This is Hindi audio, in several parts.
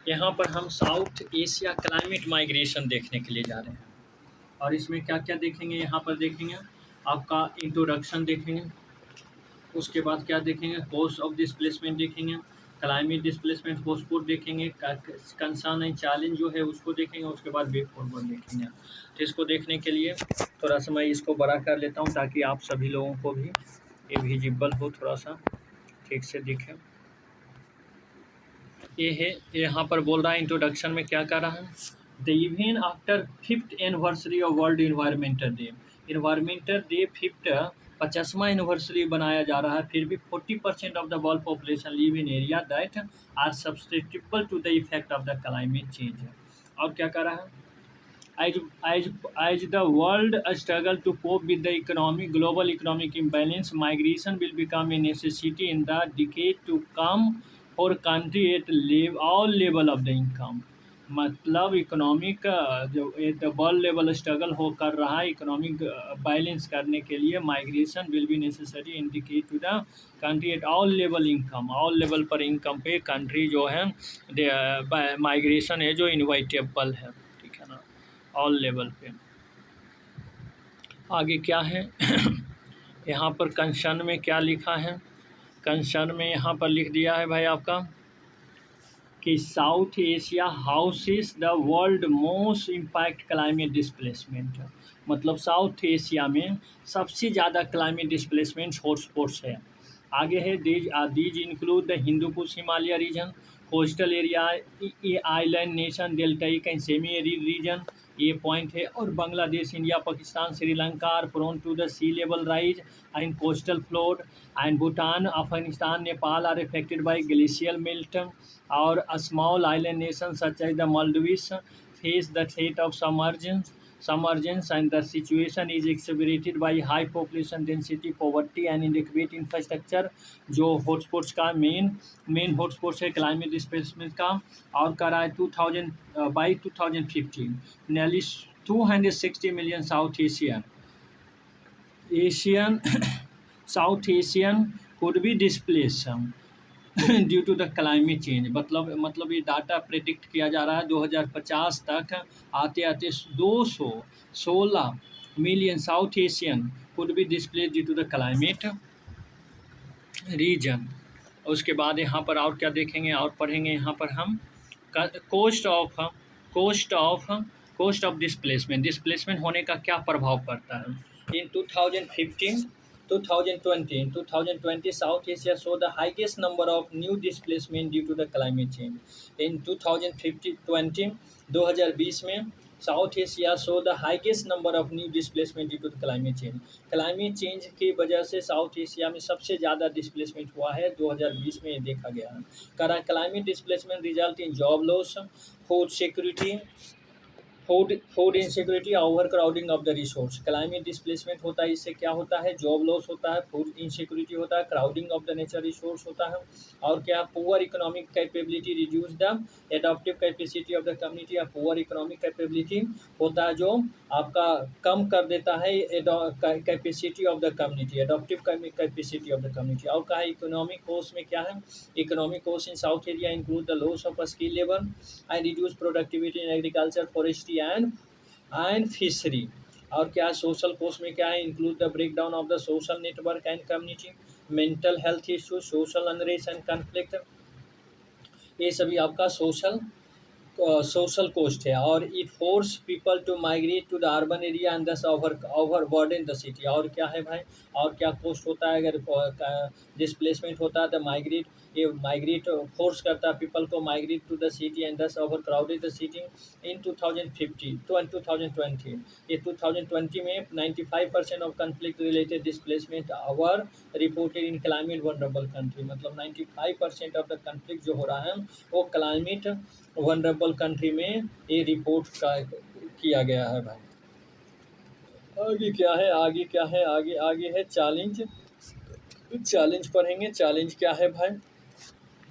यहाँ पर हम साउथ एशिया क्लाइमेट माइग्रेशन देखने के लिए जा रहे हैं। और इसमें क्या-क्या देखेंगे, यहाँ पर देखेंगे आपका इंट्रोडक्शन देखेंगे, उसके बाद क्या देखेंगे, कोर्स ऑफ डिस्प्लेसमेंट देखेंगे, क्लाइमेट डिस्प्लेसमेंट हॉटस्पॉट देखेंगे, कंसर्न एंड चैलेंज जो है उसको देखेंगे, उसके बाद वे फॉरवर्ड देखेंगे। तो इसको देखने के लिए थोड़ा सा मैं इसको बड़ा कर लेता हूँ ताकि आप सभी लोगों को भी ये विजिबल हो, थोड़ा सा ठीक से दिखे। ये है, यहाँ पर बोल रहा है इंट्रोडक्शन में क्या कर रहा है, the even after 5th anniversary of world environmental day. Environmental day 50वां एनिवर्सरी बनाया जा रहा है, फिर भी 40% of the world population live in area that are susceptible to the effect of the climate change. और क्या कर रहा है, as the world struggle to cope with the global economic imbalance, migration will become a necessity in the decade to come for country at all level of the income। मतलब इकोनॉमिक जो वर्ल्ड लेवल स्ट्रगल हो कर रहा है इकोनॉमिक बैलेंस करने के लिए, migration will be necessary indicate to the country at all level income. All level पर इनकम पे कंट्री जो है माइग्रेशन है जो इनवाइटेबल है, ठीक है ना, ऑल लेवल पे। आगे क्या है यहाँ पर कंसर्न में क्या लिखा है, कंसर्न में यहाँ पर लिख दिया है भाई आपका कि South Asia houses the world most impact climate displacement. मतलब साउथ एशिया में सबसे ज़्यादा क्लाइमेट डिस्प्लेसमेंट हॉटस्पॉट्स है। आगे है these include the Hindu Kush Himalaya region, coastal area, island nation, deltaic and semi arid region, ये पॉइंट है। और Bangladesh, India, Pakistan, Sri Lanka are prone to the sea level rise and coastal flood, and Bhutan, Afghanistan, Nepal are affected by glacial melt. और a small island nation such as the Maldives face the threat of submergence, and the situation is exacerbated by high population density, poverty and inadequate infrastructure। जो हॉटस्पॉट्स का मेन हॉटस्पॉट्स है क्लाइमेट डिस्प्लेसमेंट का। और कर रहा है 2000 by 2015 nearly 260 million South Asian could be displaced due to the climate change. मतलब ये डाटा प्रेडिक्ट किया जा रहा है 2050 तक आते आते 216 million South Asian could be displace due to the climate region. उसके बाद यहाँ पर और क्या देखेंगे और पढ़ेंगे, यहाँ पर हम कोस्ट ऑफ डिस्प्लेसमेंट होने का क्या प्रभाव पड़ता है। इन 2020 South Asia saw the highest number of new displacement due to the climate change। In 2020 में South Asia so the highest number of new displacement due to the climate change. Climate change की वजह से साउथ एशिया में सबसे ज़्यादा डिस्प्लेसमेंट हुआ है 2020 में, ये देखा गया है। करा climate displacement result in job loss, food insecurity, over crowding of the resource. Climate displacement होता है, इससे क्या होता है, जॉब लॉस होता है, फूड इनसिक्योरिटी होता है, crowding of the nature resource होता है। और क्या, poor economic capability, reduce the adaptive capacity of the community. या पुअर इकोनॉमिक कैपेबिलिटी होता है जो आपका कम कर देता है capacity of the community, adaptive capacity of the community. और कहा इकोनॉमिक कोस्ट में क्या है, economic cost in South area include the loss of skill labour and reduce productivity in agriculture, forestry and fishery. और क्या सोशल कोस्ट में क्या है, include the break down of the social network and community, mental health issue, social unrest and conflict, ये सभी आपका सोशल कोस्ट है। और it force people to migrate to the urban area and thus over burden the city. और क्या है भाई, और क्या कोस्ट होता है अगर डिस्प्लेसमेंट होता है तो माइग्रेट फोर्स करता है पीपल को migrate to the city and thus over crowded the city. In 2020 ये 2020 में 95% of conflict related displacement were reported in climate vulnerable country. मतलब 95% ऑफ द कन्फ्लिक्ट जो हो रहा है वो क्लाइमेट वनरेबल कंट्री में ये रिपोर्ट किया गया है भाई। आगे क्या है, आगे है चैलेंज पढ़ेंगे। चैलेंज क्या है भाई,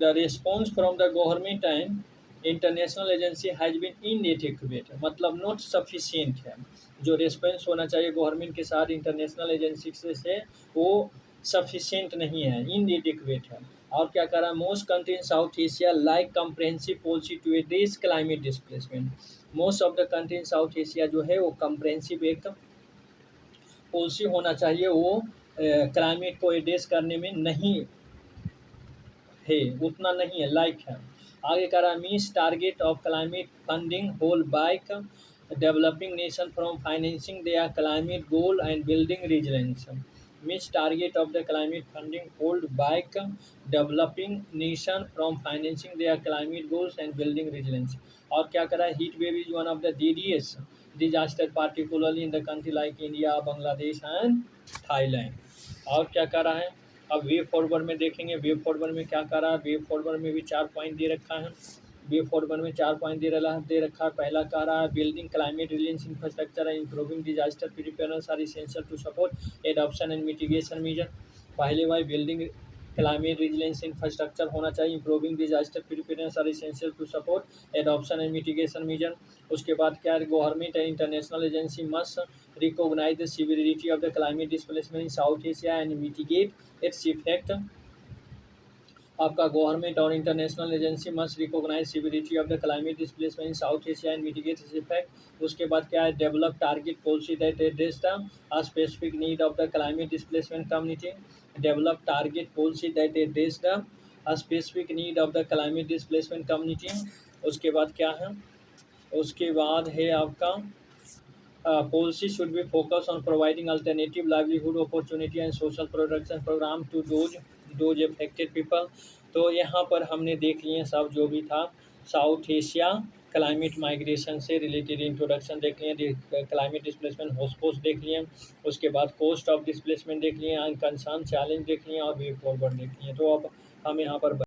the response from the government and international agency has been inadequate. मतलब नॉट सफिशिएंट है, जो रिस्पॉन्स होना चाहिए गवर्नमेंट के साथ इंटरनेशनल एजेंसी से वो सफिशिएंट नहीं है, इनएडिक्वेट है। और क्या कर रहा है, most country in South Asia lack comprehensive policy to address climate displacement. Most of the country in South Asia जो है वो कम्प्रहेंसिव एक पॉलिसी होना चाहिए, वो क्लाइमेट को एड्रेस करने में नहीं है, उतना नहीं है, लाइक है। आगे कह रहा है, means target of climate funding hold back developing nation from financing their climate goal and building resilience. Means target of the climate funding hold back developing nation from financing their climate goals and building resilience. और क्या करा है, heat wave is one of the deadliest disaster particularly in the country like India, Bangladesh and Thailand. और क्या कर रहा है, अब वे फॉरवर्ड में देखेंगे, वे फॉरवर्ड में क्या कर रहा है, वे फॉरवर्ड में भी 4 पॉइंट दे रखा है। वे फॉरवर्ड में 4 पॉइंट दे रखा है। पहला कह रहा है, building climate resilience infrastructure and improving disaster preparedness are essential to support adoption and mitigation measure. पहले भाई बिल्डिंग क्लाइमेट रिजिलेंस इंफ्रास्ट्रक्चर होना चाहिए, improving disaster preparedness are essential to support adoption and mitigation measure. उसके बाद क्या है, government and international agency must recognise the severity of the climate displacement in South Asia and mitigate its effect. आपका गवर्नमेंट और international agency must recognise severity of the climate displacement in South Asia and mitigate its effect. उसके बाद क्या है, develop target policy that address the specific need of the climate displacement community. Develop target policy that address the specific need of the climate displacement community. उसके बाद क्या है, उसके बाद है आपका policy should be focused on providing alternative livelihood opportunity and social protection program to those affected people। तो यहाँ पर हमने देख लिए सब जो भी था, साउथ एशिया क्लाइमेट माइग्रेशन से रिलेटेड इंट्रोडक्शन देख लिए, क्लाइमेट डिस्प्लेसमेंट हॉटस्पॉट्स देख लिए, उसके बाद कोस्ट ऑफ डिस्प्लेसमेंट देख लिए, कंसर्न चैलेंज देख लिए और वे फॉरवर्ड देख लिए। तो अब हम यहाँ पर